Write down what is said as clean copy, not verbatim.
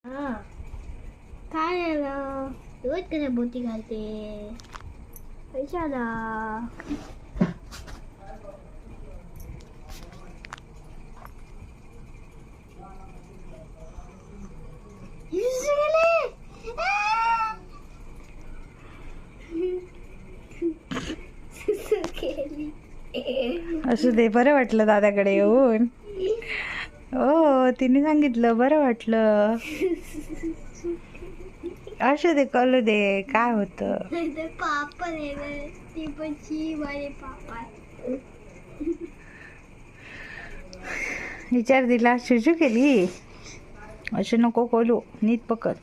हा काय झालं रोज कशा बोटी घालते पैशाला असू दे, बरं वाटलं दादाकडे येऊन. हो, तिने सांगितलं, बरं वाटलं. असू दे, कळू दे, काय होतं. पापा ती पण माझे पापा विचार दिला, शुजू केली. असं नको बोलू, नीट पकड.